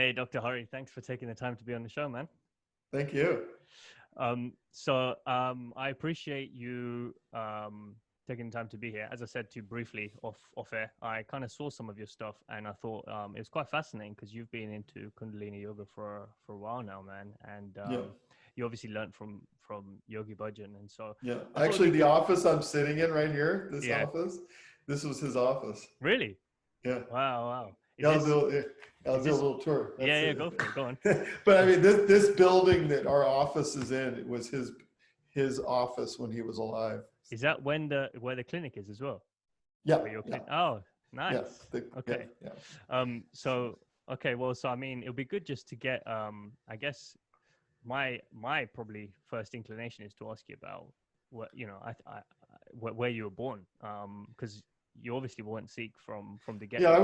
Hey, Dr. Hari, thanks for taking the time to be on the show, man. Thank you. I appreciate you taking the time to be here. As I said to you briefly off air, I kind of saw some of your stuff and I thought it was quite fascinating because you've been into Kundalini Yoga for a while now, man. And Yeah. you obviously learned from Yogi Bhajan. And so Yeah. I thought Actually, it'd be the good. office I'm sitting in right here, this Yeah. office, this was his office. Really? Yeah. Wow. Yeah, I'll do a little tour. That's Yeah, it. go for it. Go on. But I mean, this building that our office is in, it was his office when he was alive. Is that where the clinic is as well? Yeah. Where your Yeah. Oh, nice. Yeah. Okay. Yeah. So I mean, it'll be good just to get I guess my probably first inclination is to ask you about what where you were born, because you obviously weren't Sikh from the get. Yeah, I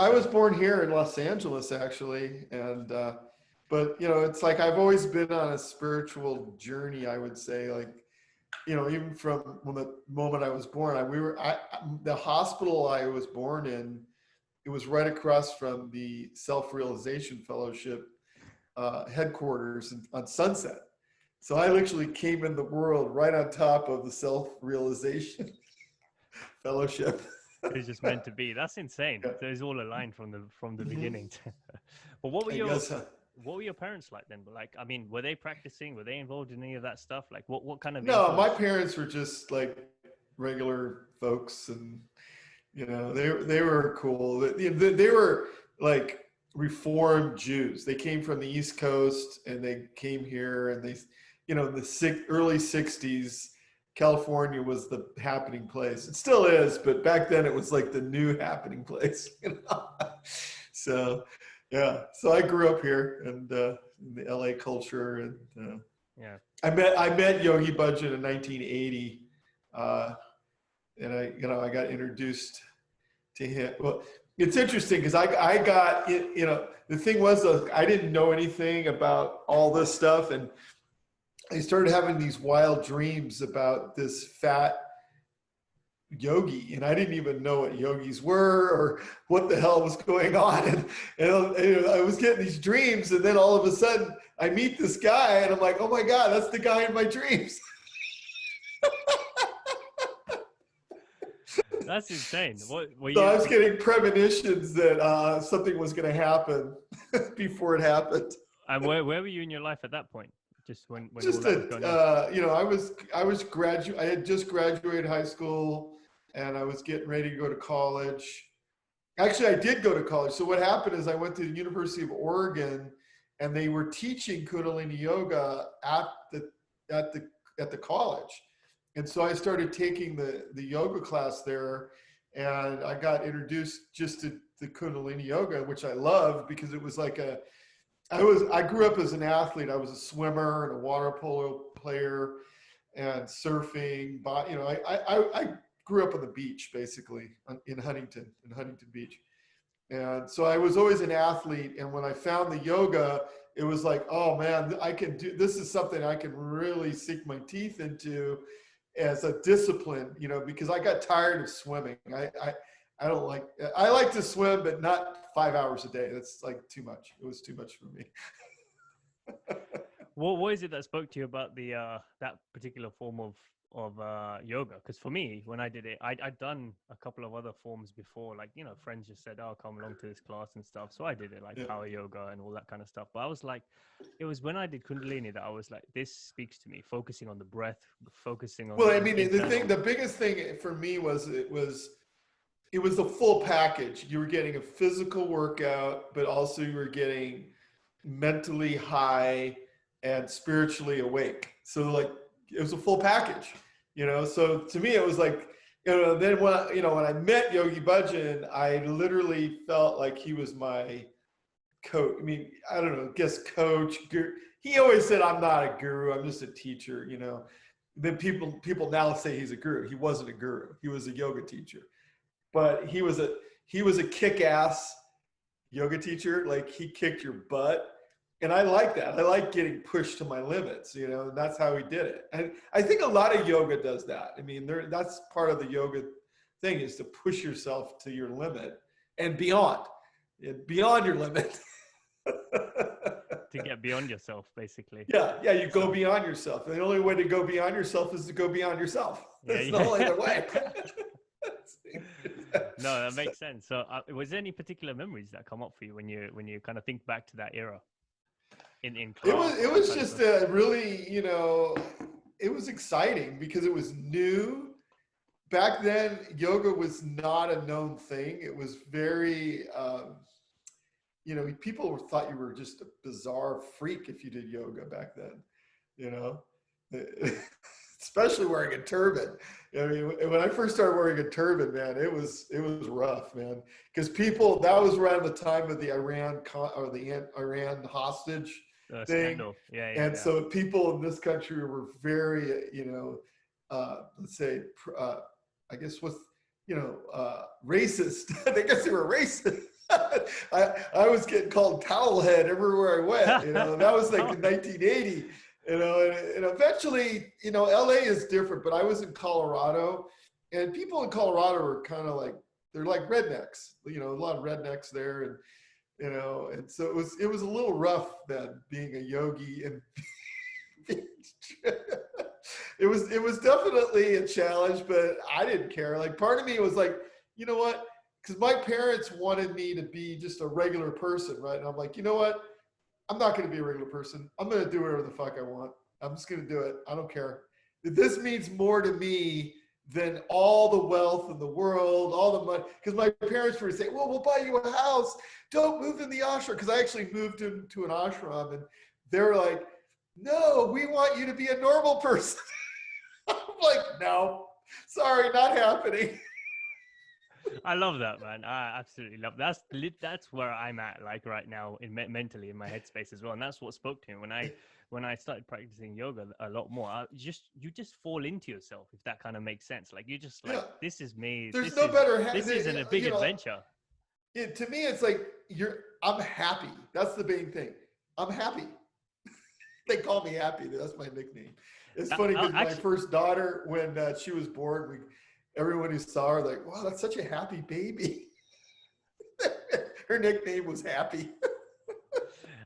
was born here in Los Angeles, actually, and but it's like I've always been on a spiritual journey. I would say, like, even from the moment I was born, the hospital I was born in, it was right across from the Self-Realization Fellowship headquarters on Sunset. So I literally came in the world right on top of the Self-Realization Fellowship. It was just meant to be. That's insane. Yeah. So it's all aligned from the Mm-hmm. beginning. But what were I your guess, what were your parents like then? Like, I mean, were they practicing? Were they involved in any of that stuff? Like, what kind of no, my influence? parents were just like regular folks, and they were cool. They were like Reformed Jews. They came from the East Coast and they came here, and they, in the early '60s, California was the happening place. It still is, but back then it was like the new happening place. So yeah, so I grew up here and in the LA culture, and Yeah. I met Yogi Bhajan in 1980, and I got introduced to him. Well, it's interesting because I got the thing was, I didn't know anything about all this stuff, and I started having these wild dreams about this fat yogi, and I didn't even know what yogis were or what the hell was going on. And I was getting these dreams, and then all of a sudden I meet this guy, and I'm like, oh my God, that's the guy in my dreams. That's insane. What were So you? I was getting premonitions that something was going to happen before it happened. And where were you in your life at that point? Just when all Just that was going on? I had just graduated high school, and I was getting ready to go to college. Actually, I did go to college. So what happened is I went to the University of Oregon, and they were teaching Kundalini Yoga at the college. And so I started taking the yoga class there, and I got introduced just to the Kundalini Yoga, which I loved because it was like I grew up as an athlete. I was a swimmer and a water polo player and surfing. But I grew up on the beach, basically in Huntington Beach. And so I was always an athlete. And when I found the yoga, it was like, oh man, this is something I can really sink my teeth into as a discipline, because I got tired of swimming. I like to swim, but not 5 hours a day. That's like too much. It was too much for me. What is it that spoke to you about the that particular form of yoga? Because for me, when I did it, I'd done a couple of other forms before. Like, friends just said, "Oh, come along to this class and stuff." So I did it, like power yoga and all that kind of stuff. But I was like, it was when I did Kundalini that I was like, this speaks to me. Focusing on the breath, focusing on. Well, I mean, the biggest thing for me was it was the full package. You were getting a physical workout, but also you were getting mentally high and spiritually awake. So like it was a full package, So to me, it was like, then when I met Yogi Bhajan, I literally felt like he was my coach. I mean, I don't know, coach. He always said, "I'm not a guru. I'm just a teacher." Then people now say he's a guru. He wasn't a guru. He was a yoga teacher, but he was a kick-ass yoga teacher. Like, he kicked your butt. And I like that. I like getting pushed to my limits, and that's how he did it. And I think a lot of yoga does that. I mean, that's part of the yoga thing, is to push yourself to your limit and beyond your limit. to get beyond yourself, basically. Yeah, you go So beyond yourself. And the only way to go beyond yourself is to go beyond yourself. yeah, There's no yeah. other way. No, that So makes sense. So, was there any particular memories that come up for you when you kind of think back to that era in class it or that was kind of just stuff? really, it was exciting because it was new. Back then, yoga was not a known thing. It was very, people thought you were just a bizarre freak if you did yoga back then, you know, especially wearing a turban. I mean, when I first started wearing a turban, man, it was rough, man, because that was around the time of the Iran hostage thing, Scandal. Yeah, yeah, and yeah. so people in this country were very, let's say, I guess racist. I guess they were racist. I was getting called towelhead everywhere I went. That was like in 1980. And eventually, LA is different, but I was in Colorado, and people in Colorado are kind of like, they're like rednecks. A lot of rednecks there, and so it was a little rough then being a yogi and it was definitely a challenge, but I didn't care. Like, part of me was like, you know what? Because my parents wanted me to be just a regular person, right? And I'm like, you know what? I'm not going to be a regular person. I'm going to do whatever the fuck I want. I'm just going to do it. I don't care. This means more to me than all the wealth in the world, all the money. Because my parents were saying, well, we'll buy you a house. Don't move in the ashram. Because I actually moved into an ashram, and they were like, no, we want you to be a normal person. I'm like, no, sorry, not happening. I love that, man. I absolutely love that's where I'm at, like right now, mentally in my headspace as well, and that's what spoke to me when I started practicing yoga a lot more. You just fall into yourself, if that kind of makes sense. Like, you just like, Yeah, this is me. there's no better. This isn't a big adventure. To me, it's like I'm happy. That's the main thing. I'm happy. They call me Happy. That's my nickname. It's funny because my Actually, first daughter, when she was born, everyone who saw her, like, wow, that's such a happy baby. Her nickname was Happy.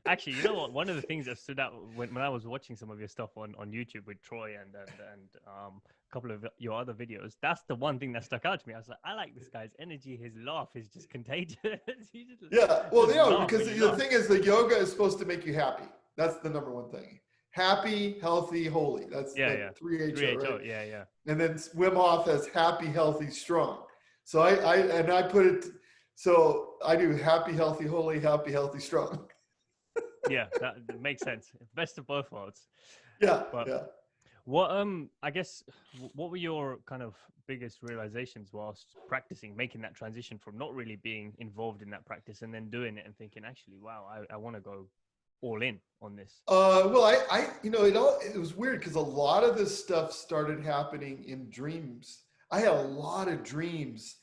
Actually, you know what? One of the things that stood out when I was watching some of your stuff on YouTube with Troy and a couple of your other videos, that's the one thing that stuck out to me. I was like, I like this guy's energy. His laugh is just contagious. Yeah, well, just laugh because when you the laugh. thing is, the yoga is supposed to make you happy. That's the number one thing. Happy, healthy, holy. That's Yeah, the yeah. 3HO, 3HO, right? yeah, yeah. And then Wim Hof has happy, healthy, strong. So I put it. So I do happy, healthy, holy, happy, healthy, strong. Yeah, that makes sense. Best of both worlds. Yeah, But yeah. what I guess what were your kind of biggest realizations whilst practicing, making that transition from not really being involved in that practice and then doing it and thinking, actually, wow, I want to go all in on this. Well, it was weird because a lot of this stuff started happening in dreams. I had a lot of dreams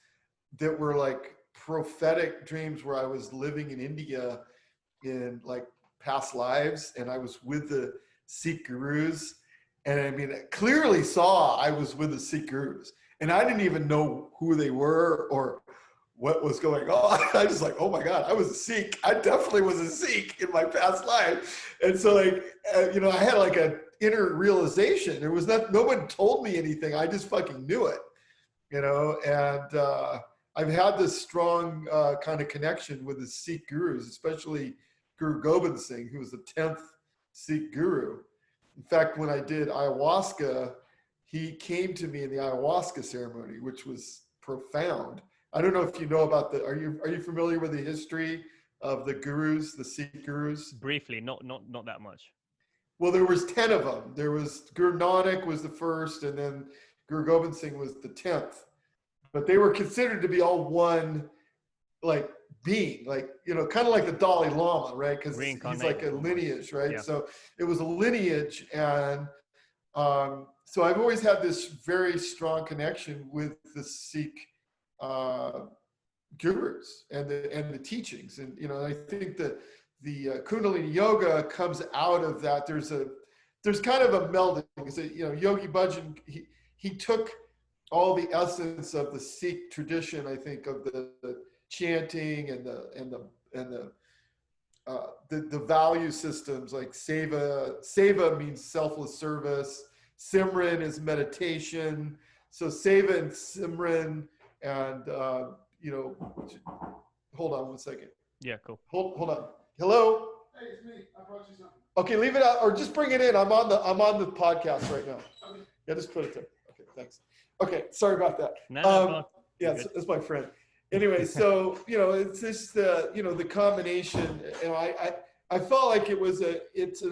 that were like prophetic dreams where I was living in India in like past lives, and I was with the Sikh gurus. And I mean, I clearly saw I was with the Sikh gurus, and I didn't even know who they were or what was going on. I was like, oh my God, I was a Sikh. I definitely was a Sikh in my past life. And so like, I had like an inner realization. There was no one told me anything. I just fucking knew it, and I've had this strong kind of connection with the Sikh gurus, especially Guru Gobind Singh, who was the 10th Sikh guru. In fact, when I did ayahuasca, he came to me in the ayahuasca ceremony, which was profound. I don't know if you know about are you familiar with the history of the gurus, the Sikh gurus? Briefly, not that much. Well, there was 10 of them. There was Guru Nanak was the first, and then Guru Gobind Singh was the 10th. But they were considered to be all one, like, being, like, kind of like the Dalai Lama, right? Because he's like a lineage, right? Yeah. So it was a lineage, and so I've always had this very strong connection with the Sikh gurus and the teachings, and I think that the Kundalini Yoga comes out of that. There's kind of a melding. Yogi Bhajan, he took all the essence of the Sikh tradition, I think, of the chanting and the the value systems like Seva means selfless service. Simran is meditation. So Seva and Simran and, hold on one second. Yeah, cool. Hold on. Hello? Hey, it's me. I brought you something. Okay, leave it out or just bring it in. I'm on the podcast right now. Okay. Yeah, just put it there. Okay, thanks. Okay, sorry about that. Yeah, it's my friend. Anyway, so it's just the combination. I felt like it's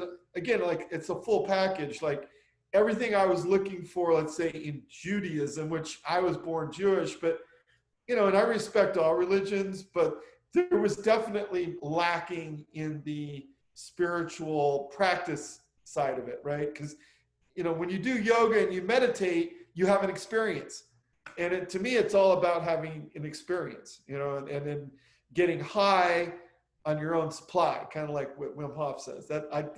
a full package. Like everything I was looking for, let's say in Judaism, which I was born Jewish, but and I respect all religions, but there was definitely lacking in the spiritual practice side of it, right? Because when you do yoga and you meditate, you have an experience. And to me, it's all about having an experience, and then getting high on your own supply, kind of like what Wim Hof says. I'm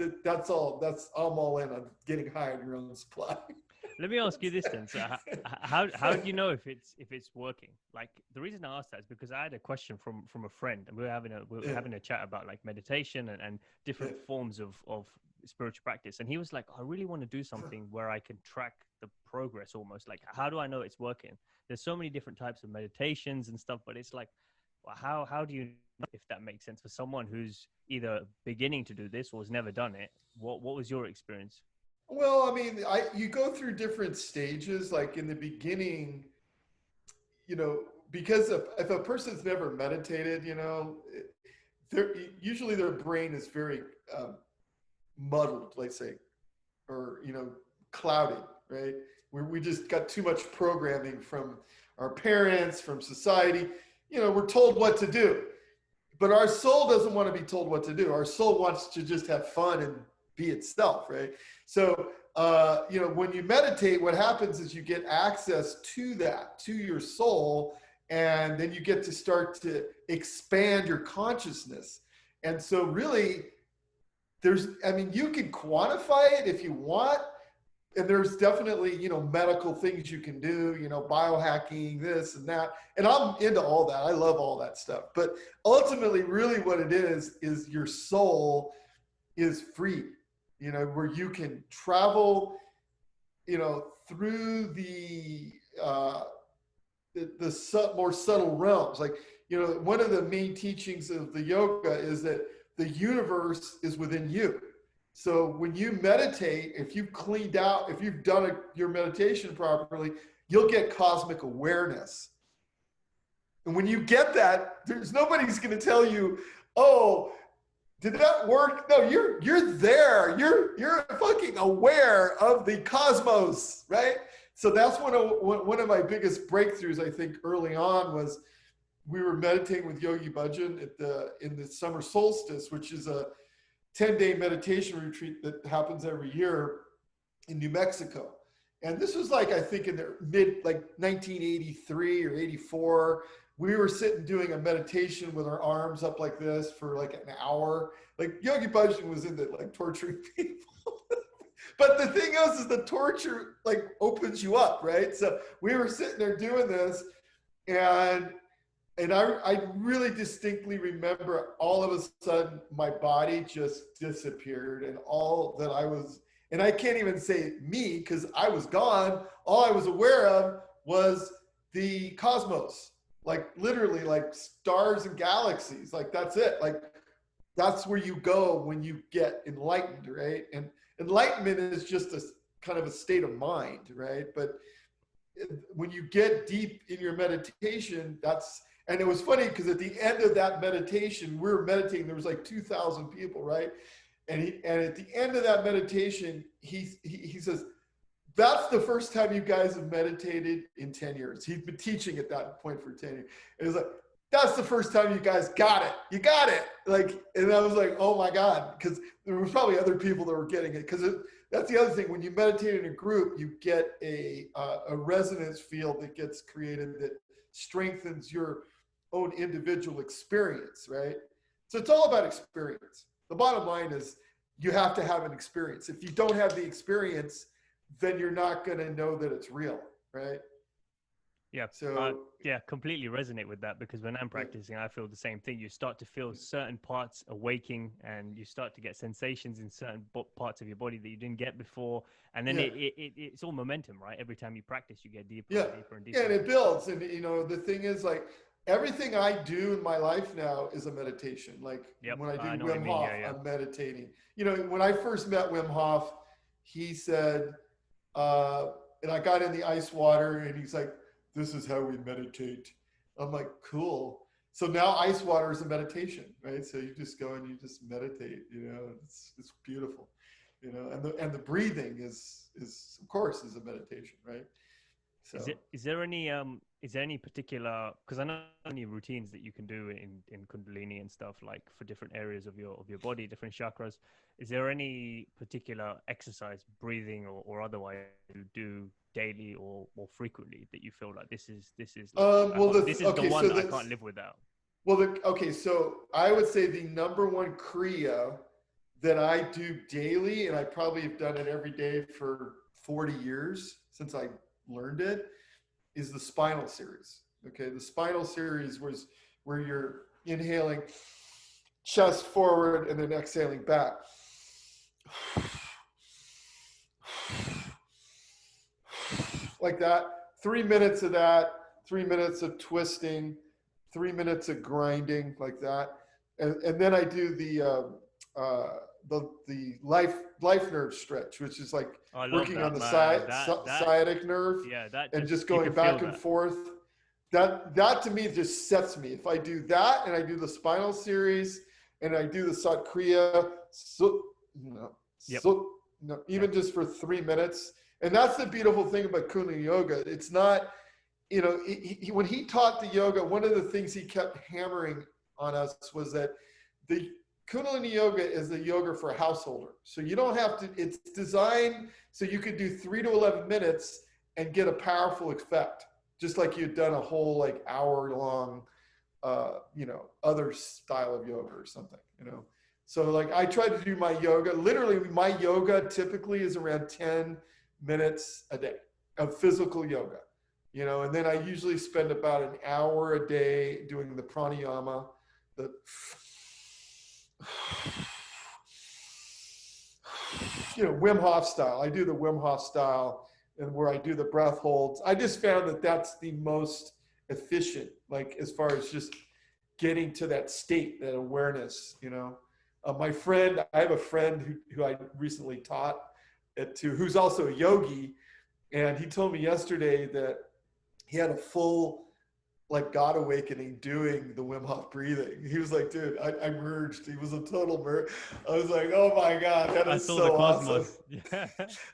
all in on getting high on your own supply. Let me ask you this then. So how do you know if it's working? Like the reason I asked that is because I had a question from a friend, and we were having a chat about like meditation and different forms of spiritual practice, and he was like, I really want to do something where I can track the progress almost. Like, how do I know it's working? There's so many different types of meditations and stuff, but it's like, well, how do you know if that makes sense for someone who's either beginning to do this or has never done it? What was your experience? Well, I mean, you go through different stages. Like in the beginning, because if a person's never meditated, usually their brain is very muddled, let's say, or clouded, right? We just got too much programming from our parents, from society. We're told what to do, but our soul doesn't want to be told what to do. Our soul wants to just have fun and be itself, right? So, when you meditate, what happens is you get access to your soul, and then you get to start to expand your consciousness. And so really, you can quantify it if you want, and there's definitely, medical things you can do, biohacking, this and that. And I'm into all that. I love all that stuff. But ultimately, really what it is your soul is free, where you can travel, through the more subtle realms. Like, one of the main teachings of the yoga is that the universe is within you. So when you meditate, if you've done your meditation properly, you'll get cosmic awareness. And when you get that, nobody's going to tell you, oh, did that work? No, you're there. You're fucking aware of the cosmos, right? So that's one of my biggest breakthroughs, I think, early on was we were meditating with Yogi Bhajan in the summer solstice, which is a 10-day meditation retreat that happens every year in New Mexico. And this was I think in the 1983 or 84. We were sitting doing a meditation with our arms up like this for an hour. Like Yogi Bhajan was into torturing people. But the thing is the torture opens you up, right? So we were sitting there doing this, and I really distinctly remember all of a sudden my body just disappeared, and all that and I can't even say me because I was gone. All I was aware of was the cosmos, literally stars and galaxies. That's it. That's where you go when you get enlightened, right? And enlightenment is just a kind of a state of mind, right? But when you get deep in your meditation, and it was funny because at the end of that meditation, we were meditating, there was 2,000 people, right? And at the end of that meditation, he says, that's the first time you guys have meditated in 10 years. He'd been teaching at that point for 10 years. It was that's the first time you guys got it. You got it. And I was oh my God, because there was probably other people that were getting it. Because that's the other thing. When you meditate in a group, you get a resonance field that gets created that strengthens your own individual experience, right? So it's all about experience. The bottom line is you have to have an experience. If you don't have the experience, then you're not going to know that it's real, right? Yeah. So Yeah, completely resonate with that, because when I'm yeah, practicing, I feel the same thing. You start to feel certain parts awaking, and you start to get sensations in certain parts of your body that you didn't get before. And then yeah, it's all momentum, right? Every time you practice, you get deeper yeah, and deeper and yeah, deeper. and it builds. And you know, the thing is, like, everything I do in my life now is a meditation. Like Yep. when I do I know what you Wim mean. Hof, Yeah. Yeah. I'm meditating. You know, when I first met Wim Hof, he said, uh, and I got in the ice water, and he's like, "This is how we meditate." I'm like, "Cool." So now ice water is a meditation, right? So you just go and you just meditate. You know, it's beautiful. You know, and the breathing is of course is a meditation, right? Is So. it is there any particular, because I know any routines that you can do in Kundalini and stuff, like for different areas of your body, different chakras. Is there any particular exercise, breathing or otherwise, you do daily or more frequently that you feel like this is like Well, this is the okay, one so that I can't live without? okay, so I would say the number one kriya that I do daily, and I probably have done it every day for 40 years since I learned it, is the spinal series. Okay, the spinal series was where you're inhaling chest forward and then exhaling back. Like that. 3 minutes of that, 3 minutes of twisting, 3 minutes of grinding, like that. And then I do the life nerve stretch, which is like I love working on that, the man. That sciatic nerve yeah, that and just just you going can feel back and that. forth. That to me just sets me. If I do that and I do the spinal series and I do the Satkriya, so no, Yep. so no, Yeah. even just for 3 minutes. And that's the beautiful thing about Kundalini Yoga. It's not, you know, when he taught the yoga, one of the things he kept hammering on us was that the Kundalini Yoga is the yoga for a householder. So you don't have to, it's designed so you could do 3 to 11 minutes and get a powerful effect, just like you'd done a whole like hour long, you know, other style of yoga or something, you know. So like I try to do my yoga, literally my yoga typically is around 10 minutes a day of physical yoga, you know, and then I usually spend about an hour a day doing the pranayama, the you know, Wim Hof style. I do the Wim Hof style, and where I do the breath holds. I just found that that's the most efficient, like as far as just getting to that state, that awareness, you know. I have a friend who I recently taught it to, who's also a yogi, and he told me yesterday that he had a full like God awakening doing the Wim Hof breathing. He was like, dude, I merged. He was a total merge. I was like, oh my God, that I is saw the so awesome. cosmos. Yeah.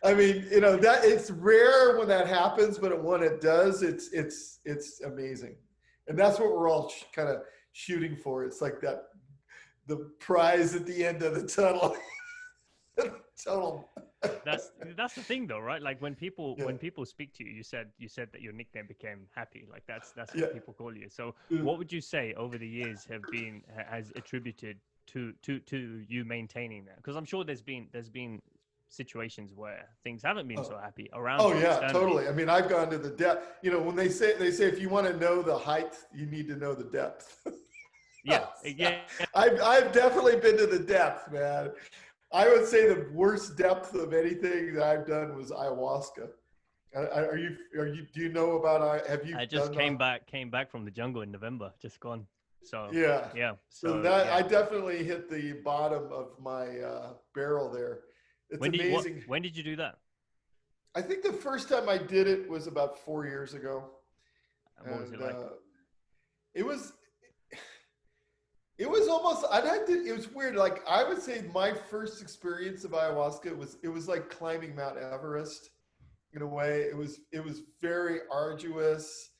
I mean, you know, that it's rare when that happens, but when it does, it's amazing. And that's what we're all kind of shooting for. It's like that, the prize at the end of the tunnel. Total. That's the thing though, right? Like Yeah. when people speak to you, you said that your nickname became Happy. Like that's Yeah. what people call you. So what would you say over the years has attributed to you maintaining that? Because I'm sure there's been situations where things haven't been Oh. so happy around Oh you yeah, externally. totally. I mean, I've gone to the depth. You know, when they say if you want to know the height, you need to know the depth. Yeah, yeah. I've definitely been to the depth, man. I would say the worst depth of anything that I've done was ayahuasca. Are you do you know about have you I just done the came back from the jungle in November, just gone. So yeah. yeah, So so that yeah. I definitely hit the bottom of my barrel there. It's amazing. When did you do that? I think the first time I did it was about 4 years ago, And what was and it like? it was it was almost I'd had to. It was weird. Like I would say, my first experience of ayahuasca was like climbing Mount Everest in a way. It was very arduous,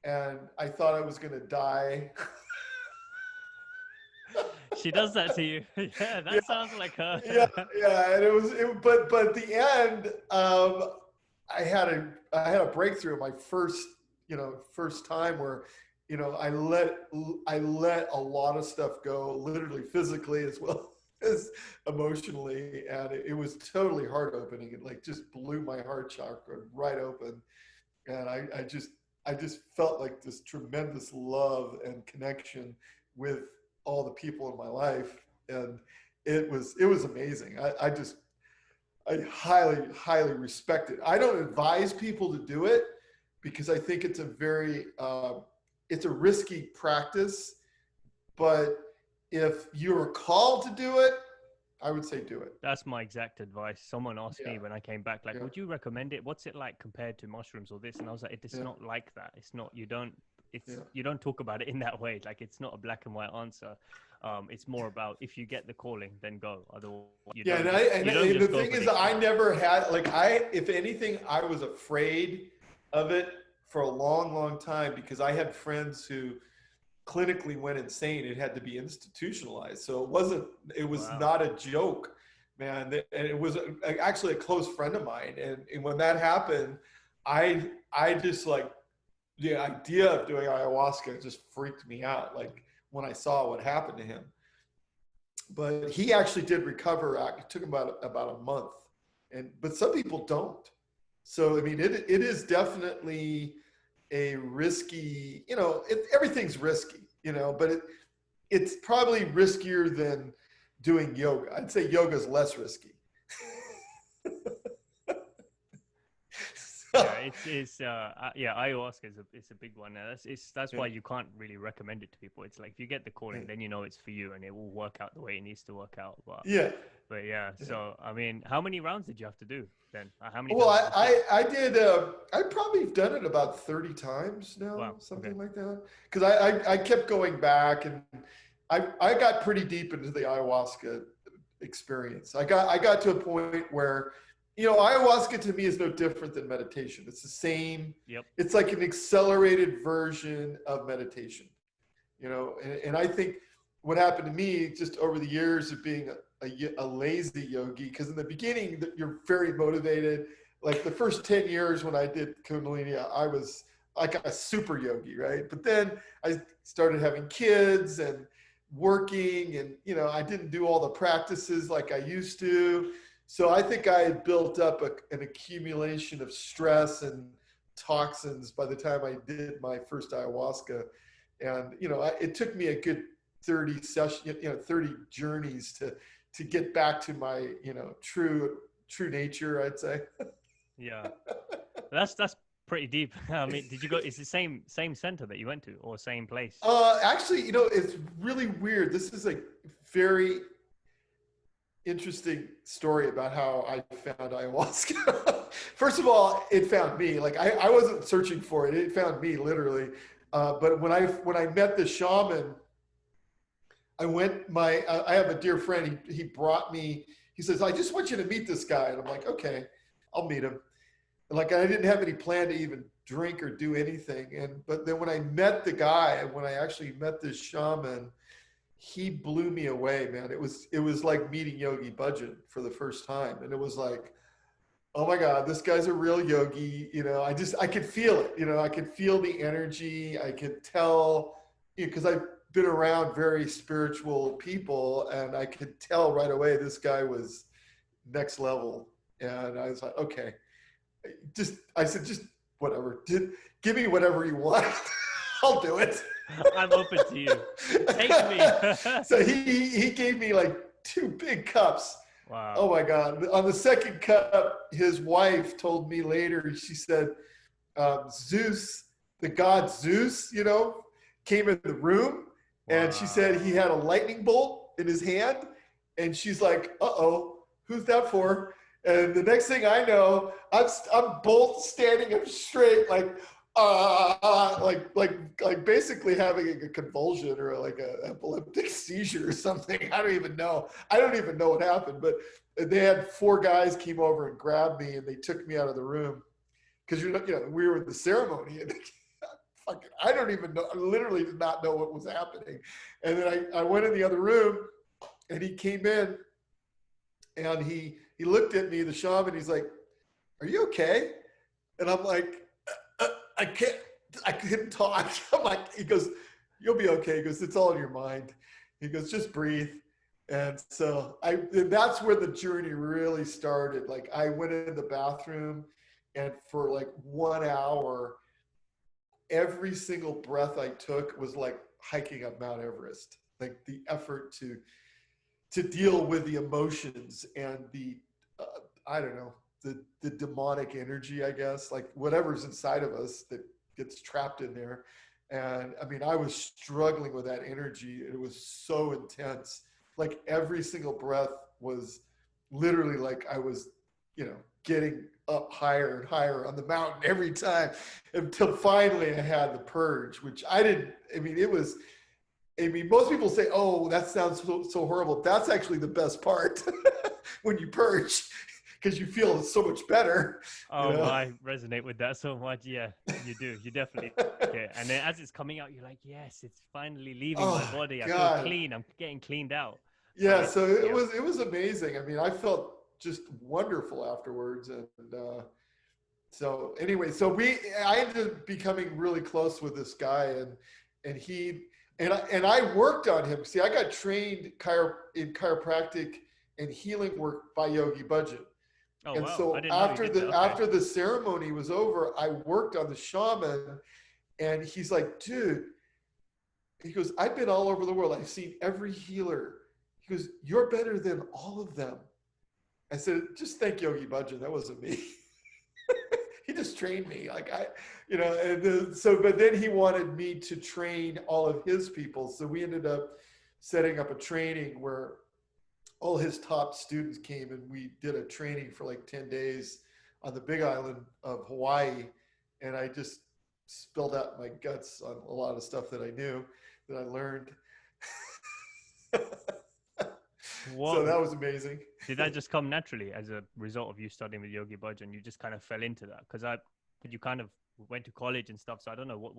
and I thought I was gonna die. She does that to you. Yeah, Yeah, that sounds like her. yeah, yeah. And but at the end, I had a breakthrough. My first time where, I let a lot of stuff go, literally physically as well as emotionally, and it was totally heart opening. It like just blew my heart chakra right open, and I just I just felt like this tremendous love and connection with all the people in my life. And it was amazing. I highly respect it. I don't advise people to do it because I think it's a very, it's a risky practice. But if you're called to do it, I would say do it. That's my exact advice. Someone asked me when I came back, like, Yeah. would you recommend it? What's it like compared to mushrooms or this? And I was like, it's Yeah. not like that. It's not, you don't, it's, Yeah. you don't talk about it in that way. Like, it's not a black and white answer. It's more about if you get the calling, then go. Otherwise, you Yeah, don't. and You don't the just go thing for is, the I experience. never had, like, if anything, I was afraid of it for a long time because I had friends who clinically went insane. It had to be institutionalized. So it was Wow. not a joke, man. And it was actually a close friend of mine. And when that happened, I just like, the idea of doing ayahuasca just freaked me out. Like when I saw what happened to him, but he actually did recover. It took him about a month, but some people don't. So I mean, it is definitely a risky. Everything's risky. But it's probably riskier than doing yoga. I'd say yoga is less risky. Yeah, ayahuasca is a big one. That's why Yeah. you can't really recommend it to people. It's like if you get the calling, then you know it's for you, and it will work out the way it needs to work out. Yeah. But yeah. So I mean, how many rounds did you have to do then? How many Well, times did you sit? I did. I probably done it about 30 times now, Wow. Okay. something like that. Because I kept going back, and I got pretty deep into the ayahuasca experience. I got to a point where, ayahuasca to me is no different than meditation. It's the same. Yep. It's like an accelerated version of meditation. And I think what happened to me just over the years of being a lazy yogi, because in the beginning you're very motivated. Like the first 10 years when I did Kundalini, I was like a super yogi, right? But then I started having kids and working, and I didn't do all the practices like I used to. So I think I had built up an accumulation of stress and toxins by the time I did my first ayahuasca. And it took me a good 30 sessions, 30 journeys to get back to my true nature, I'd say. Yeah. That's pretty deep. I mean, did you go? Is the same center that you went to, or same place? Actually, it's really weird. This is a very interesting story about how I found ayahuasca. First of all, it found me. Like I wasn't searching for it; it found me literally. But when I met the shaman, I have a dear friend. He brought me. He says, "I just want you to meet this guy," and I'm like, "Okay, I'll meet him." And like I didn't have any plan to even drink or do anything. But then when I met the guy, when I actually met this shaman, he blew me away, man. It was like meeting Yogi Bhajan for the first time, and it was like, oh my God, this guy's a real yogi. I could feel it. I could feel the energy. I could tell, because I've been around very spiritual people, and I could tell right away this guy was next level. And I was like, okay, I said, just whatever. Give me whatever you want. I'll do it. I'm open to you. Take me. So he gave me like 2 big cups. Wow. Oh my God. On the second cup, his wife told me later, she said, Zeus, the god Zeus, came in the room. And she said he had a lightning bolt in his hand. And she's like, uh-oh, who's that for? And the next thing I know, I'm bolt standing up straight, like basically having a convulsion or like an epileptic seizure or something. I don't even know what happened. But they had 4 guys came over and grabbed me, and they took me out of the room because we were in the ceremony, and I don't even know. I literally did not know what was happening. And then I went in the other room, and he came in, and he looked at me, the shaman. He's like, "Are you okay?" And I'm like, I couldn't talk. I'm like, he goes, "You'll be okay." He goes, "It's all in your mind." He goes, "Just breathe." And so and that's where the journey really started. Like I went in the bathroom, and for like 1 hour, every single breath I took was like hiking up Mount Everest. Like the effort to deal with the emotions and the I don't know, the demonic energy, I guess, like whatever's inside of us that gets trapped in there. And I mean, I was struggling with that energy. It was so intense. Like every single breath was literally like I was, getting up higher and higher on the mountain every time until finally I had the purge, which most people say, oh, that sounds so horrible. That's actually the best part when you purge, because you feel so much better. Oh, I resonate with that so much. Yeah, you do. You definitely. Okay. And then as it's coming out, you're like, yes, it's finally leaving my body. I feel clean. I'm getting cleaned out. Yeah. So it was amazing. I mean, I felt just wonderful afterwards. And so anyway, I ended up becoming really close with this guy, and I worked on him. See, I got trained in chiropractic and healing work by Yogi Bhajan. Oh, and wow. so after the ceremony was over, I worked on the shaman, and he's like, dude, he goes, I've been all over the world. I've seen every healer. He goes, you're better than all of them. I said, just thank Yogi Bhajan. That wasn't me. He just trained me. But then he wanted me to train all of his people. So we ended up setting up a training where all his top students came, and we did a training for like 10 days on the Big Island of Hawaii. And I just spilled out my guts on a lot of stuff that I knew, that I learned. So that was amazing. Did that just come naturally as a result of you studying with Yogi Bhajan? You just kind of fell into that? Because you kind of went to college and stuff, so I don't know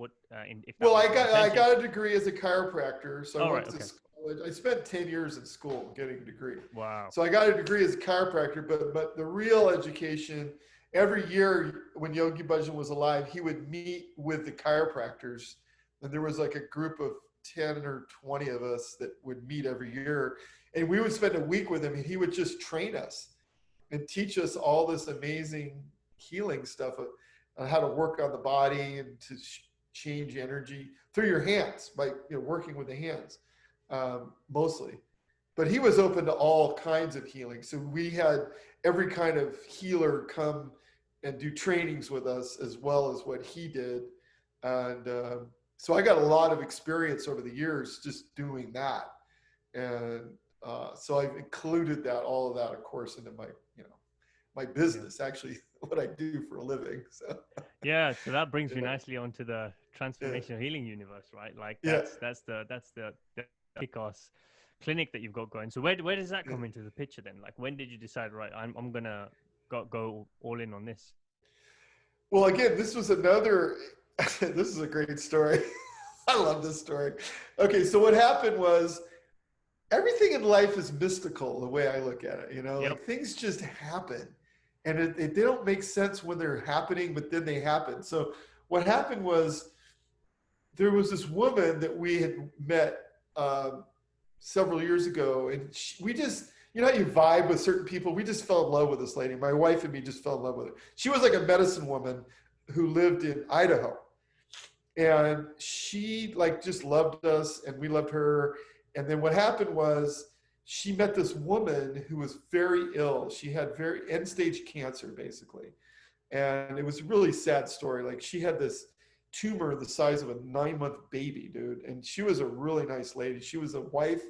if well, I got a degree as a chiropractor, so I went to college. I spent 10 years in school getting a degree. Wow. So I got a degree as a chiropractor, but the real education, every year when Yogi Bhajan was alive, he would meet with the chiropractors, and there was like a group of 10 or 20 of us that would meet every year, and we would spend a week with him, and he would just train us and teach us all this amazing healing stuff on how to work on the body and to change energy through your hands by working with the hands mostly. But he was open to all kinds of healing. So we had every kind of healer come and do trainings with us, as well as what he did. And so I got a lot of experience over the years just doing that. And so I've included all of that, of course, into my business, actually, what I do for a living. So yeah, so that brings me nicely onto the Transformational Healing Universe, right? Like that's the kick-ass clinic that you've got going. So where does that come into the picture then? Like, when did you decide, right, I'm gonna go all in on this? Well, again, this was another. This is a great story. I love this story. Okay, so what happened was, everything in life is mystical, the way I look at it. Like things just happen, and they don't make sense when they're happening, but then they happen. So what happened was, there was this woman that we had met several years ago, and we just, how you vibe with certain people. We just fell in love with this lady. My wife and me just fell in love with her. She was like a medicine woman who lived in Idaho, and she just loved us, and we loved her. And then what happened was, she met this woman who was very ill. She had very end-stage cancer, basically. And it was a really sad story. Like, she had this tumor the size of a 9-month baby, dude. And she was a really nice lady. She was a wife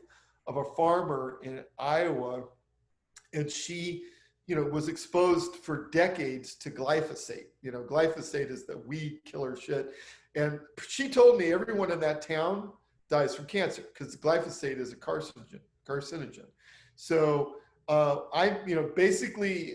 of a farmer in Iowa. And she, was exposed for decades to glyphosate. Glyphosate is the weed killer shit. And she told me everyone in that town dies from cancer because glyphosate is a carcinogen. So basically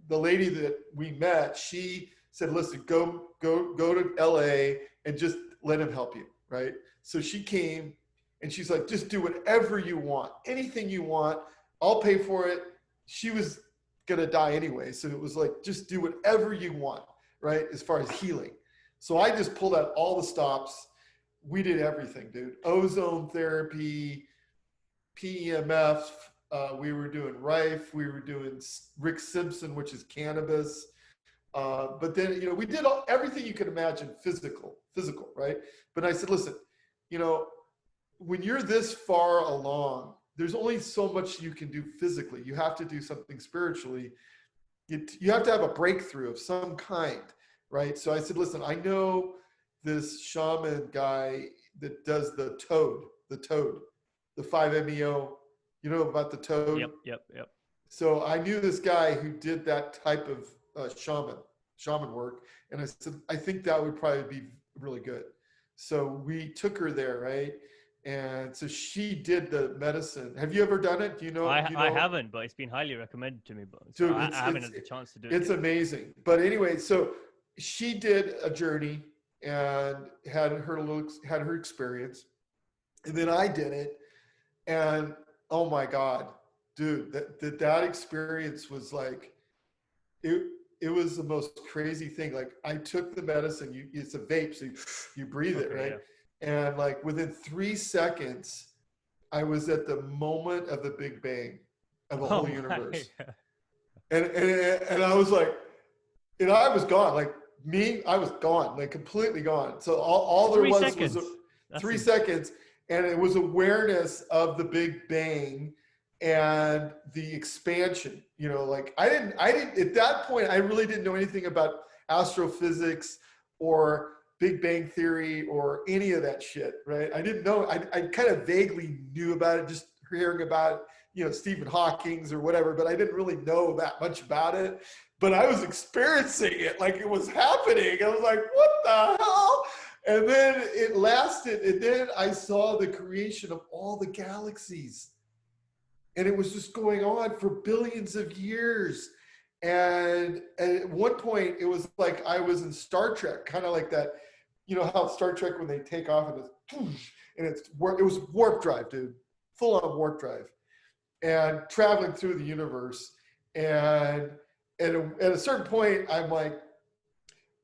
the lady that we met, she said, listen, go to LA and just let him help you, right? So she came, and she's like, just do whatever you want, anything you want, I'll pay for it. She was gonna die anyway, so it was like, just do whatever you want, right, as far as healing. So I just pulled out all the stops. We did everything, dude. Ozone therapy, PEMF, we were doing Rife, we were doing Rick Simpson, which is cannabis. But then, we did everything you could imagine, physical, right? But I said, listen, when you're this far along, there's only so much you can do physically. You have to do something spiritually. You have to have a breakthrough of some kind, right? So I said, listen, I know this shaman guy that does the toad, the 5-MeO. You know about the toad? Yep. So I knew this guy who did that type of shaman work. And I said, I think that would probably be really good. So we took her there, right? And so she did the medicine. Have you ever done it? Do you know? I haven't, but it's been highly recommended to me. But so Dude, I haven't had the chance to do it. It's amazing. But anyway, so she did a journey and had her experience, and then I did it, and oh my God, dude, that experience was like, it was the most crazy thing. Like I took the medicine, it's a vape, so you breathe it, right? Yeah. And like within 3 seconds, I was at the moment of the Big Bang of the whole universe. And I was like, and I was gone. Like I was gone, like completely gone. So all there was 3 seconds, and it was awareness of the Big Bang and the expansion. Like I didn't at that point, I really didn't know anything about astrophysics or Big Bang Theory or any of that shit, right? I didn't know. I kind of vaguely knew about it, just hearing about, Stephen Hawking's or whatever, but I didn't really know that much about it. But I was experiencing it like it was happening. I was like, what the hell? And then it lasted. And then I saw the creation of all the galaxies. And it was just going on for billions of years. And at one point, it was like I was in Star Trek, kind of like that. You know how Star Trek, when they take off and it was warp drive, dude, full on warp drive, and traveling through the universe. And at a certain point, I'm like,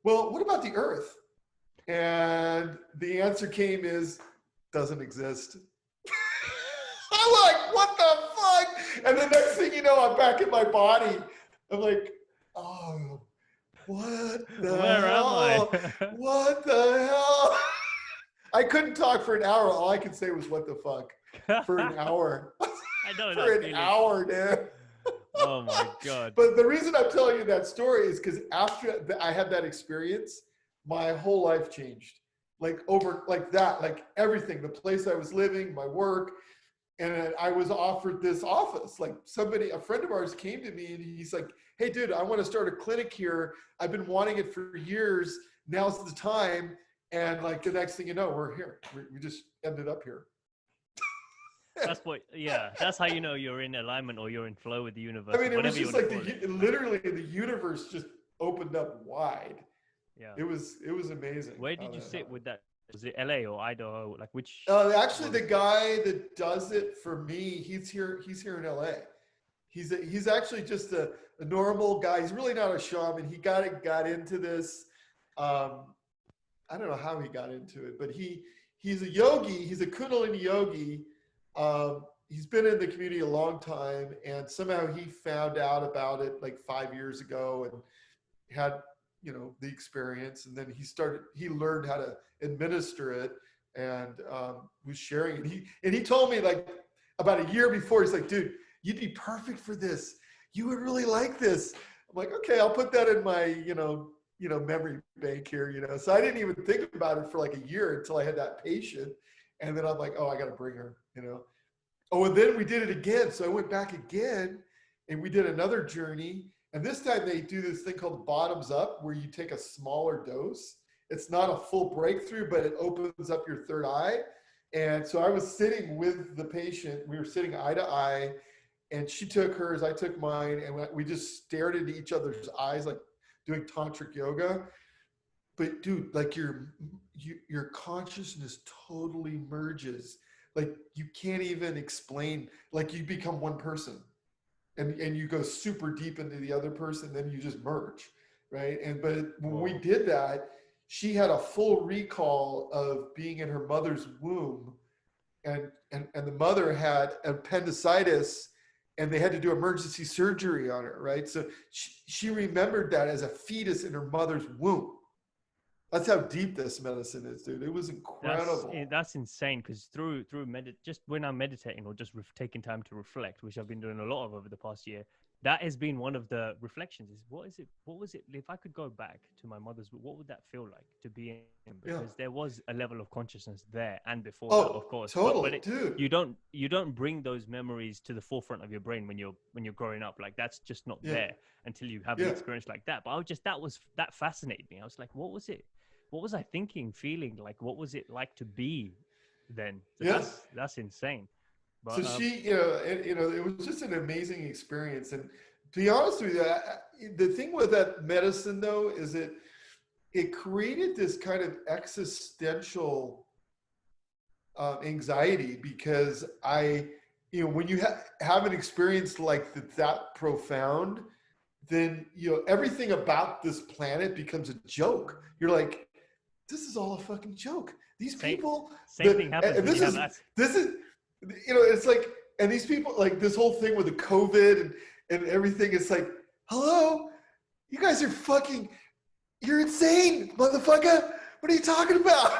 well, what about the Earth? And the answer came is, doesn't exist. I'm like, what the fuck? And the next thing you know, I'm back in my body. I'm like, oh, what the Where hell? am I? What the hell? I couldn't talk for an hour. All I could say was, what the fuck? For an hour. I know For an hour, dude. Oh my God. But the reason I'm telling you that story is because after I had that experience, my whole life changed. Like everything, the place I was living, my work. And I was offered this office. Like a friend of ours came to me and he's like, hey dude, I want to start a clinic here. I've been wanting it for years. Now's the time. And like the next thing you know, we're here. We just ended up here. That's how you know you're in alignment or you're in flow with the universe. I mean, it was just like literally the universe just opened up wide. Yeah. It was amazing. Where did you sit with that? Was it LA or Idaho? Like which? Actually, the guy that does it for me, he's here in LA. He's actually just a normal guy. He's really not a shaman. He got into this. I don't know how he got into it, but he's a yogi. He's a Kundalini yogi. He's been in the community a long time, and somehow he found out about it like 5 years ago and had the experience, and then he learned how to administer it and was sharing it. He told me like about a year before, he's like, dude, you'd be perfect for this. You would really like this. I'm like, okay, I'll put that in my, memory bank here, So I didn't even think about it for like a year until I had that patient. And then I'm like, oh, I got to bring her, Oh, and then we did it again. So I went back again and we did another journey. And this time they do this thing called bottoms up, where you take a smaller dose. It's not a full breakthrough, but it opens up your third eye. And so I was sitting with the patient. We were sitting eye to eye, and she took hers, I took mine, and we just stared into each other's eyes, like doing tantric yoga. But dude, like your consciousness totally merges. Like you can't even explain, like you become one person. And you go super deep into the other person, then you just merge, right? When we did that, she had a full recall of being in her mother's womb, and the mother had appendicitis, and they had to do emergency surgery on her, right? So she remembered that as a fetus in her mother's womb. That's how deep this medicine is, dude. It was incredible. That's insane, because just when I'm meditating or just taking time to reflect, which I've been doing a lot of over the past year, that has been one of the reflections. Is what was it? If I could go back to my mother's, what would that feel like to be in? Because there was a level of consciousness there and before that, of course. Totally, dude. You don't bring those memories to the forefront of your brain when you're growing up. Like, that's just not there until you have an experience like that. But that fascinated me. I was like, what was it? What was I thinking, feeling? Like, what was it like to be then? So that's insane. But, so she, it was just an amazing experience. And to be honest with you, the thing with that medicine though is it created this kind of existential anxiety, because when you have an experience like that profound, then everything about this planet becomes a joke. You're like, this is all a fucking joke. These people, same thing happens. And this is, it's like, and these people, like this whole thing with the COVID and everything, it's like, hello, you guys are fucking, you're insane, motherfucker. What are you talking about?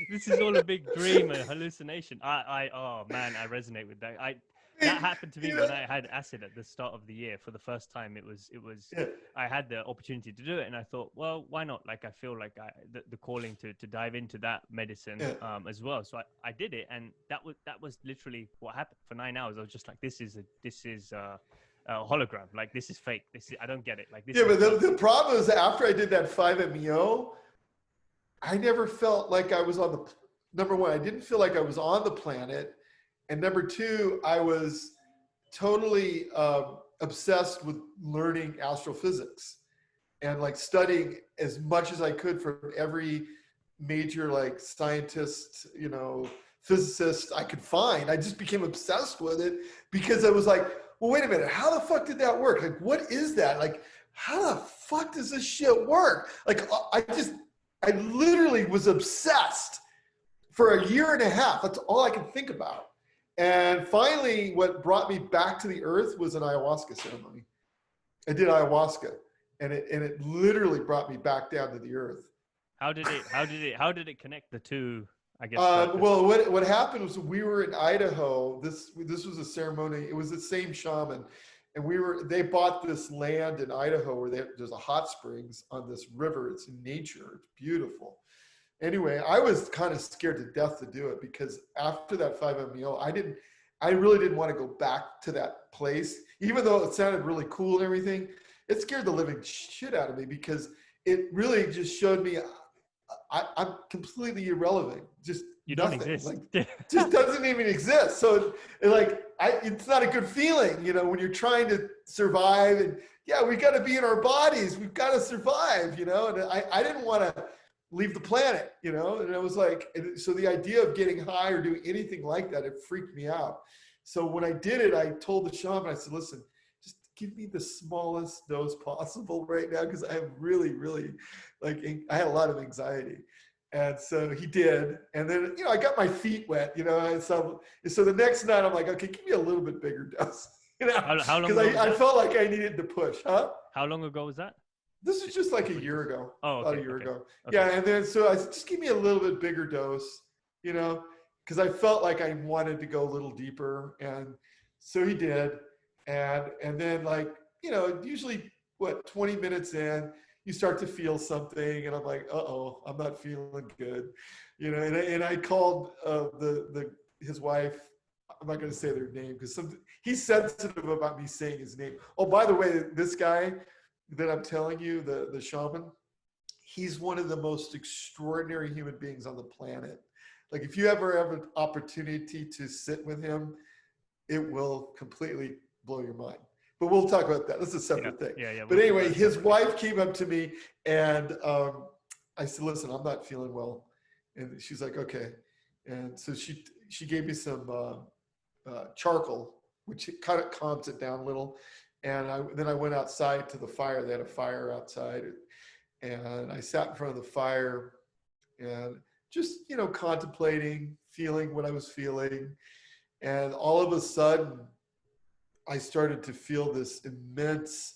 This is all a big dream and hallucination. Oh man, I resonate with that. That happened to me when I had acid at the start of the year for the first time. It was I had the opportunity to do it, and I thought, well, why not? Like, I feel like the calling to dive into that medicine as well. So I did it, and that was literally what happened. For 9 hours, I was just like, this is a hologram. Like, this is fake. I don't get it. Like, this. Yeah, but the problem is, after I did that 5-MeO, I never felt like I was on the. Number one, I didn't feel like I was on the planet. And number two, I was totally obsessed with learning astrophysics and like studying as much as I could from every major like scientist, physicist I could find. I just became obsessed with it because I was like, well, wait a minute, how the fuck did that work? Like, what is that? Like, how the fuck does this shit work? Like, I literally was obsessed for 1.5 years. That's all I could think about. And finally, what brought me back to the earth was an ayahuasca ceremony. I did ayahuasca, and it literally brought me back down to the earth. How did it connect the two? I guess. Well, what happened was, we were in Idaho. This was a ceremony. It was the same shaman, and they bought this land in Idaho where there's a hot springs on this river. It's in nature. It's beautiful. Anyway, I was kind of scared to death to do it, because after that 5-MeO, I really didn't want to go back to that place, even though it sounded really cool and everything. It scared the living shit out of me, because it really just showed me I'm completely irrelevant. Just you nothing. Don't exist. Like, just doesn't even exist. So it's not a good feeling, when you're trying to survive. And we got to be in our bodies. We've got to survive, and I didn't want to leave the planet, and it was like, so the idea of getting high or doing anything like that, it freaked me out. So when I did it, I told the shaman, I said, listen, just give me the smallest dose possible right now, because I have really, really, I had a lot of anxiety. And so he did. And then, I got my feet wet, and so the next night I'm like, okay, give me a little bit bigger dose, How long? Because I felt like I needed to push. How long ago was that? This was just like 1 year ago. Oh, okay, about a year ago. Okay. Yeah, and then so I said, just give me a little bit bigger dose, because I felt like I wanted to go a little deeper. And so he did. And then usually 20 minutes in, you start to feel something, and I'm like, uh-oh, I'm not feeling good. And I called his wife. I'm not going to say their name, because he's sensitive about me saying his name. Oh, by the way, this guy that I'm telling you, the shaman, he's one of the most extraordinary human beings on the planet. Like, if you ever have an opportunity to sit with him, it will completely blow your mind. But we'll talk about that. That's a separate thing. Yeah. But anyway, his wife came up to me, and I said, listen, I'm not feeling well. And she's like, okay. And so she gave me some charcoal, which kind of calms it down a little. And then I went outside to the fire. They had a fire outside. And I sat in front of the fire and just, contemplating, feeling what I was feeling. And all of a sudden, I started to feel this immense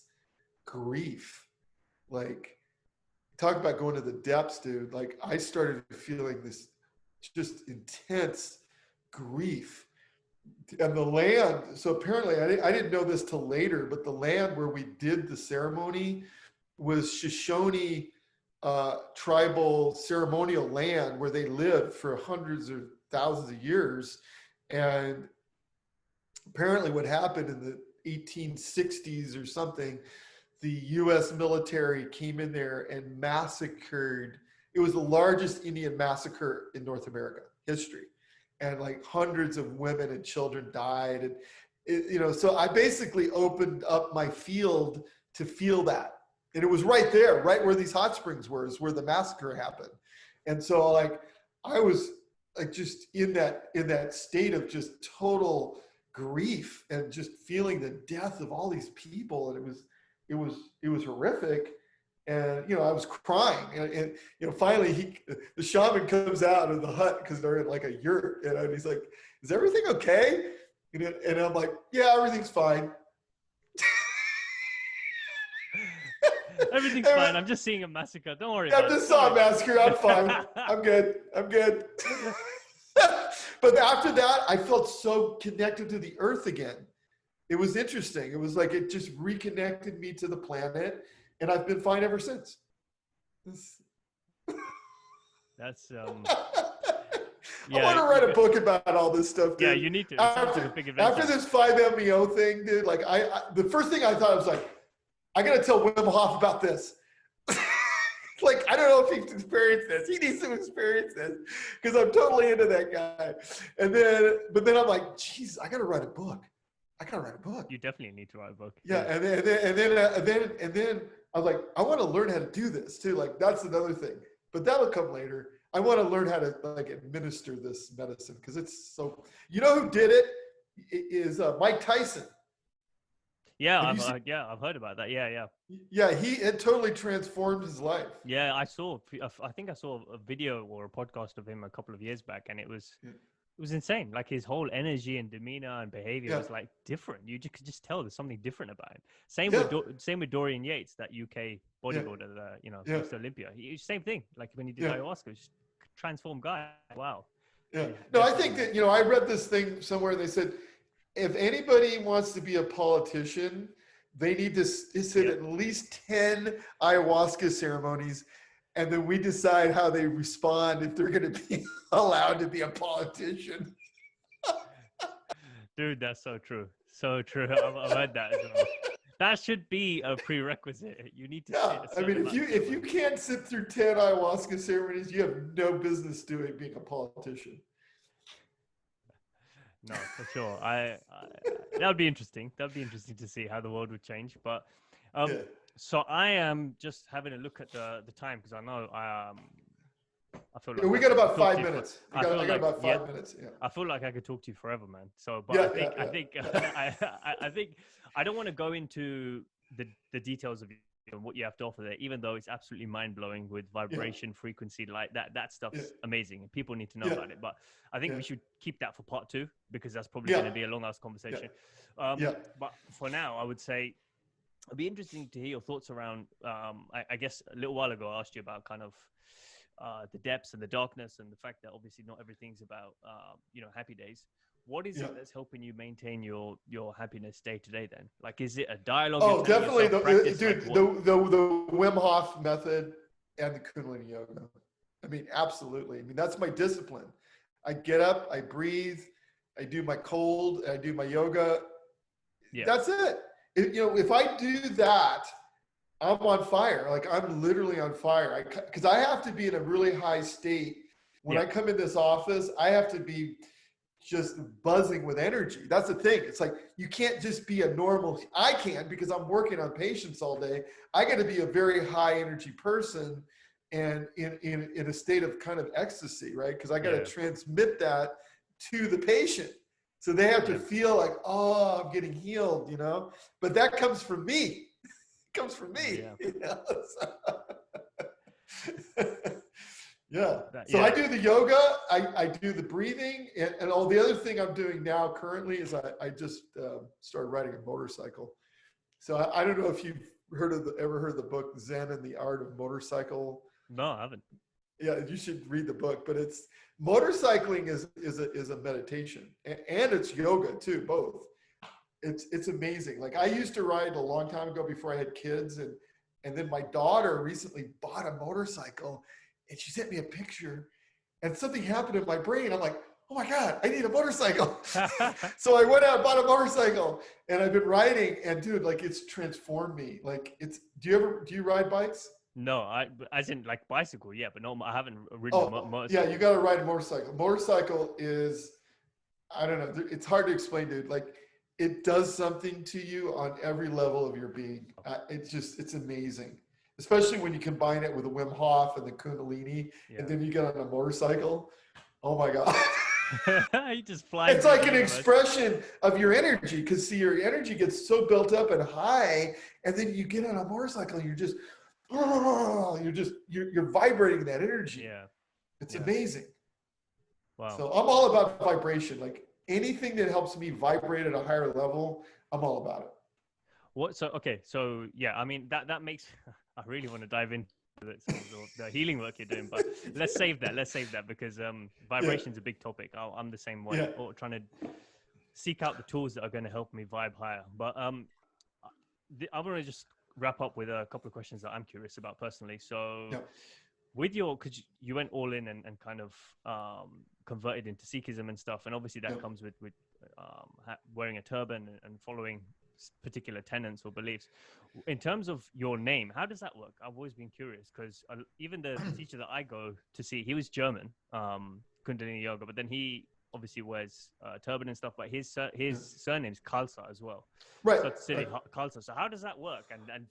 grief. Like, talk about going to the depths, dude. Like, I started feeling this just intense grief. And the land, so apparently I didn't know this till later, but the land where we did the ceremony was Shoshone tribal ceremonial land where they lived for hundreds or thousands of years. And apparently what happened in the 1860s or something, the US military came in there and massacred. It was the largest Indian massacre in North America history. And like hundreds of women and children died. And, so I basically opened up my field to feel that. And it was right there, right where these hot springs were, is where the massacre happened. And so like, I was like just in that state of just total grief and just feeling the death of all these people. And it was horrific. And, I was crying and finally the shaman comes out of the hut because they're in like a yurt, and he's like, "Is everything okay?" And I'm like, "Yeah, everything's fine." Everything's fine. I'm just seeing a massacre. Don't worry. I just saw a massacre. I'm fine. I'm good. But after that, I felt so connected to the earth again. It was interesting. It was like it just reconnected me to the planet, and I've been fine ever since. That's I want to write a book about all this stuff, dude. Yeah, you need to. It sounds like a big adventure. After this 5-MeO thing, dude, like the first thing I thought was like, I gotta tell Wim Hof about this. Like, I don't know if he's experienced this. He needs to experience this because I'm totally into that guy. But then I'm like, geez, I gotta write a book. You definitely need to write a book. Yeah, and then I was like, I want to learn how to do this too. Like, that's another thing, but that'll come later. I want to learn how to like administer this medicine because it's so. You know who did it? It is Mike Tyson. Yeah, I've heard about that. Yeah. Yeah, it totally transformed his life. Yeah, I think I saw a video or a podcast of him a couple of years back, and it was insane. Like his whole energy and demeanor and behavior was like different. You could just tell there's something different about him. Same with Dorian Yates, that UK bodybuilder, Mr. Olympia. Same thing. Like when he did ayahuasca, just transformed guy. Wow. Yeah. No, I think that I read this thing somewhere. They said if anybody wants to be a politician, they need to sit at least 10 ayahuasca ceremonies, and then we decide how they respond if they're going to be allowed to be a politician. Dude, that's so true. So true. I've heard that as well. That should be a prerequisite. You need to. Yeah, I mean, if you can't sit through 10 ayahuasca ceremonies, you have no business being a politician. No, for sure. That would be interesting. That'd be interesting to see how the world would change. But so I am just having a look at the time because I know I feel like we got about 5 minutes. I got about 5 minutes. Yeah. I feel like I could talk to you forever, man. So, but I think I don't want to go into the details of what you have to offer there, even though it's absolutely mind-blowing with vibration, frequency, light. That stuff's amazing, and people need to know about it. But I think we should keep that for part 2 because that's probably going to be a long-ass conversation. But for now, I would say it'd be interesting to hear your thoughts around. I guess a little while ago I asked you about kind of the depths and the darkness, and the fact that obviously not everything's about happy days. What is it that's helping you maintain your happiness day to day then? Like, is it a dialogue? Oh, definitely. The Wim Hof Method and the Kundalini Yoga. I mean, absolutely. I mean, that's my discipline. I get up, I breathe, I do my cold, I do my yoga. Yeah. That's it. If I do that, I'm on fire. Like, I'm literally on fire. Because I have to be in a really high state. When I come in this office, I have to be just buzzing with energy. That's the thing. It's like, you can't just be a normal, I can because I'm working on patients all day. I got to be a very high energy person and in a state of kind of ecstasy, right? Because I got to transmit that to the patient. So they have to feel like, oh, I'm getting healed, but that comes from me. It comes from me. Yeah. Yeah. That, So I yeah. do the yoga, I do the breathing, and all the other thing I'm doing now currently is I just started riding a motorcycle. So I don't know if you've ever heard the book Zen and the Art of Motorcycle. No, I haven't. Yeah, you should read the book. But it's motorcycling is a meditation, and it's yoga too, both. It's amazing. Like I used to ride a long time ago before I had kids, and then my daughter recently bought a motorcycle, and she sent me a picture, and something happened in my brain. I'm like, oh my God, I need a motorcycle. So I went out and bought a motorcycle, and I've been riding, and dude, like it's transformed me. Like do you ride bikes? No, as in like bicycle, yeah, but no, I haven't ridden a Oh, yeah, motorcycle. you got to ride a motorcycle. Motorcycle is, I don't know, it's hard to explain, dude. Like it does something to you on every level of your being. It's amazing, especially when you combine it with the Wim Hof and the Kundalini, Yeah. and then you get on a motorcycle. Oh my God. You just fly. It's like an expression of your energy, because see, your energy gets so built up and high, and then you get on a motorcycle, and you're vibrating that energy. Yeah. It's amazing. Wow. So I'm all about vibration. Like anything that helps me vibrate at a higher level, I'm all about it. What? So okay. So yeah, I mean that makes. I really want to dive into the healing work you're doing, but let's save that. Let's save that because vibration's a big topic. I'm the same way. Or trying to seek out the tools that are going to help me vibe higher. But I want to just wrap up with a couple of questions that I'm curious about personally. So with because you went all in and kind of converted into Sikhism and stuff, and obviously that comes with wearing a turban and following particular tenets or beliefs. In terms of your name, how does that work? I've always been curious because even the teacher that I go to see, he was German, Kundalini Yoga, but then he obviously wears turban and stuff, but his surname's Khalsa as well. Right. So it's silly, Khalsa. So how does that work? And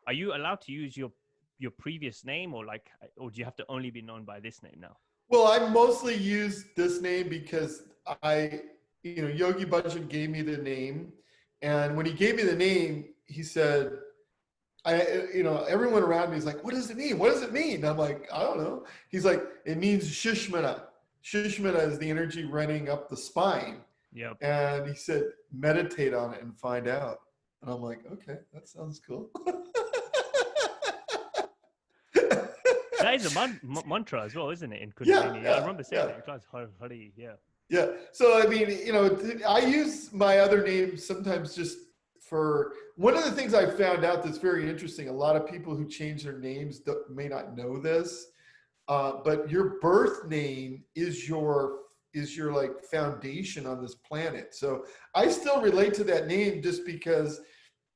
are you allowed to use your previous name, or do you have to only be known by this name now? Well, I mostly use this name because Yogi Bhajan gave me the name, and when he gave me the name, he said, everyone around me is like, what does it mean? What does it mean? And I'm like, I don't know. He's like, it means Shushmana. Shushmana is the energy running up the spine. Yep. And he said, meditate on it and find out. And I'm like, okay, that sounds cool. That is a mantra as well, isn't it? In Kundalini. Yeah, I remember saying that. It was Har Hari, Yeah. So, I mean, I use my other name sometimes just for one of the things I found out that's very interesting. A lot of people who change their names may not know this, but your birth name is your like foundation on this planet. So I still relate to that name just because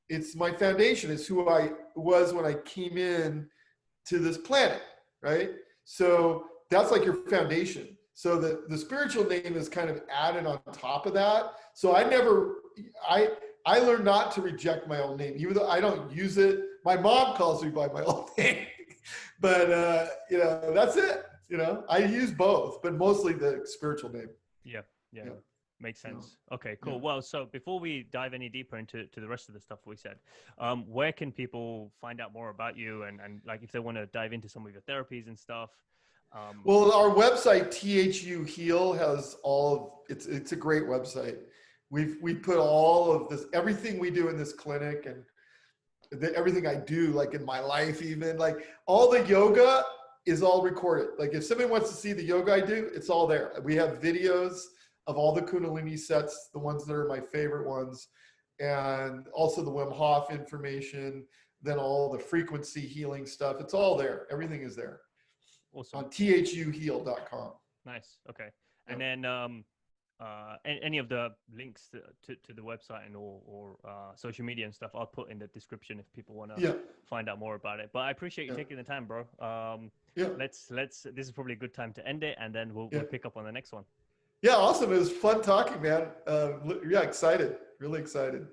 it's my foundation. It's who I was when I came in to this planet, right? So that's like your foundation. So the spiritual name is kind of added on top of that. So I learned not to reject my old name, even though I don't use it. My mom calls me by my old name, but that's it. I use both, but mostly the spiritual name. Yeah. Makes sense. Okay, cool. Yeah. Well, so before we dive any deeper into the rest of the stuff we said, where can people find out more about you and like if they want to dive into some of your therapies and stuff? Well, our website, THU Heal, has it's a great website. We put all of this, everything we do in this clinic and everything I do, like in my life, even like all the yoga is all recorded. Like if somebody wants to see the yoga I do, it's all there. We have videos of all the Kundalini sets, the ones that are my favorite ones, and also the Wim Hof information, then all the frequency healing stuff. It's all there. Everything is there. Awesome. On thuheal.com. Nice. Okay. And then any of the links to the website and or social media and stuff, I'll put in the description if people want to find out more about it. But I appreciate you taking the time, bro. Let's this is probably a good time to end it, and then we'll pick up on the next one. Yeah, awesome. It was fun talking, man. Excited. Really excited.